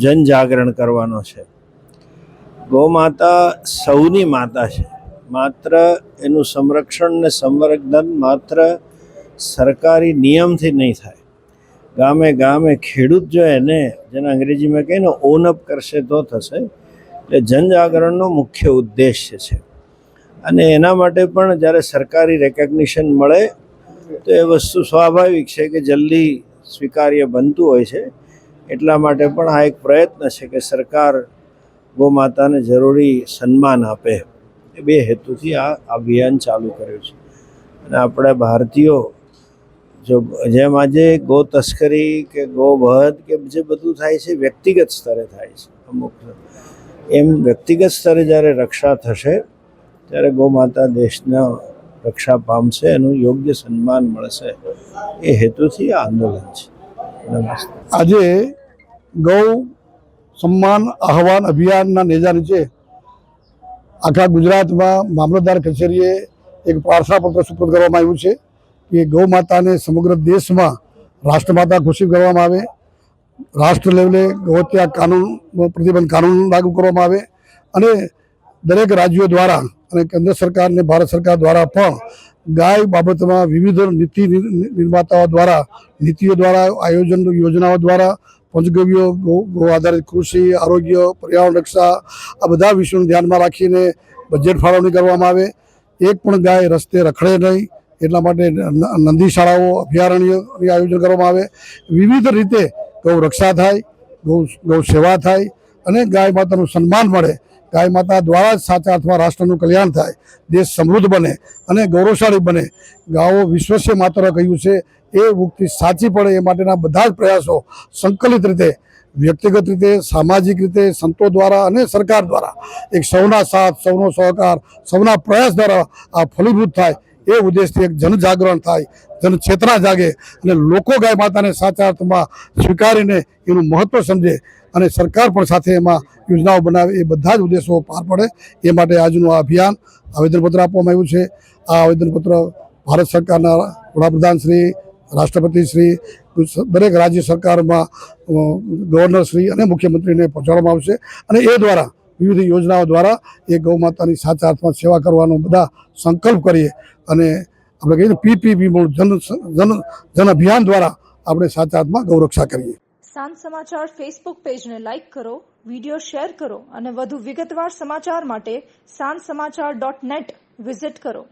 જનજાગરણ કરવાનો છે. ગૌ માતા સૌની માતા છે. માત્ર એનું સંરક્ષણ ને સંવર્ધન માત્ર સરકારી નિયમથી નહીં થાય. ગામે ગામે ખેડૂત જો એને જેને અંગ્રેજીમાં કહે ને ઓન અપ કરશે તો થશે. એટલે જનજાગરણનો મુખ્ય ઉદ્દેશ્ય છે. અને એના માટે પણ જ્યારે સરકારી રેકગ્નિશન મળે તો એ વસ્તુ સ્વાભાવિક છે કે જલ્દી સ્વીકાર્ય બનતું હોય છે. એટલા માટે પણ આ એક પ્રયત્ન છે કે સરકાર ગૌ માતાને જરૂરી સન્માન આપે. એ બે હેતુથી આ અભિયાન ચાલુ કર્યું છે. અને આપણે ભારતીયો જો જેમ આજે ગૌ તસ્કરી કે ગૌવધ કે જે બધું થાય છે વ્યક્તિગત સ્તરે થાય છે અમુક, એમ વ્યક્તિગત સ્તરે જ્યારે રક્ષા થશે ત્યારે ગૌ માતા દેશના રક્ષા પામશે, એનું યોગ્ય સન્માન મળશે. એ હેતુથી આ આંદોલન છે. નમસ્તે. આજે ગૌ સન્માન આહવાન અભિયાનના નેજા નીચે આખા ગુજરાતમાં મામલતદાર કચેરીએ એક પ્રાર્થનાપત્ર સુપરત કરવામાં આવ્યું છે કે ગૌ માતાને સમગ્ર દેશમાં રાષ્ટ્રમાતા ઘોષિત કરવામાં આવે, રાષ્ટ્ર લેવલે ગૌહત્યા કાનૂન પ્રતિબંધ કાનૂન લાગુ કરવામાં આવે અને દરેક રાજ્યો દ્વારા અને કેન્દ્ર સરકાર અને ભારત સરકાર દ્વારા પણ ગાય બાબતમાં વિવિધ નીતિ નિર્માતાઓ દ્વારા નીતિઓ દ્વારા આયોજન યોજનાઓ દ્વારા પંચગવ્યો ગૌ આધારિત કૃષિ, આરોગ્ય, પર્યાવરણ રક્ષા આ બધા વિષયોને ધ્યાનમાં રાખીને બજેટ ફાળવણી કરવામાં આવે. એક પણ ગાય રસ્તે રખડે નહીં એટલા માટે નંદી શાળાઓ અભયારણ્યનું આયોજન કરવામાં આવે. વિવિધ રીતે ગૌ રક્ષા થાય, ગૌ સેવા થાય અને ગાય માતાનું સન્માન મળે. ગાય માતા દ્વારા જ સાચા અર્થમાં રાષ્ટ્રનું કલ્યાણ થાય, દેશ સમૃદ્ધ બને અને ગૌરવશાળી બને. ગાઓ વિશ્વસે માત્ર કહ્યું છે એ ઉક્તિ સાચી પડે એ માટેના બધા જ પ્રયાસો સંકલિત રીતે વ્યક્તિગત રીતે, સામાજિક રીતે, સંતો દ્વારા અને સરકાર દ્વારા એક સૌના સાથ, સૌનો સહકાર, સૌના પ્રયાસ દ્વારા આ ફલીભૂત થાય એ ઉદ્દેશથી એક જનજાગરણ થાય, જનચેતના જાગે અને લોકો ગાય માતાને સાચા અર્થમાં સ્વીકારીને એનું મહત્ત્વ સમજે અને સરકાર પણ સાથે એમાં યોજનાઓ બનાવે. એ બધા જ ઉદ્દેશો પાર પડે એ માટે આજનું આ અભિયાન આવેદનપત્ર આપવામાં આવ્યું છે. આ આવેદનપત્ર ભારત સરકારના વડાપ્રધાન શ્રી, રાષ્ટ્રપતિ શ્રી, દરેક રાજ્ય સરકારમાં ગવર્નર શ્રી અને મુખ્યમંત્રીને પહોંચાડવામાં આવશે અને એ દ્વારા વિવિધ યોજનાઓ દ્વારા એ ગૌ માતાની સાચા અર્થમાં સેવા કરવાનો બધા સંકલ્પ કરીએ અને આપણે કહીએ પીપીપી જન અભિયાન દ્વારા આપણે સાચા અર્થમાં ગૌ રક્ષા કરીએ. સાંજ સમાચાર ફેસબુક પેજને લાઇક કરો, વિડીયો શેર કરો અને વધુ વિગતવાર સમાચાર માટે sanssamachar.net વિઝિટ કરો.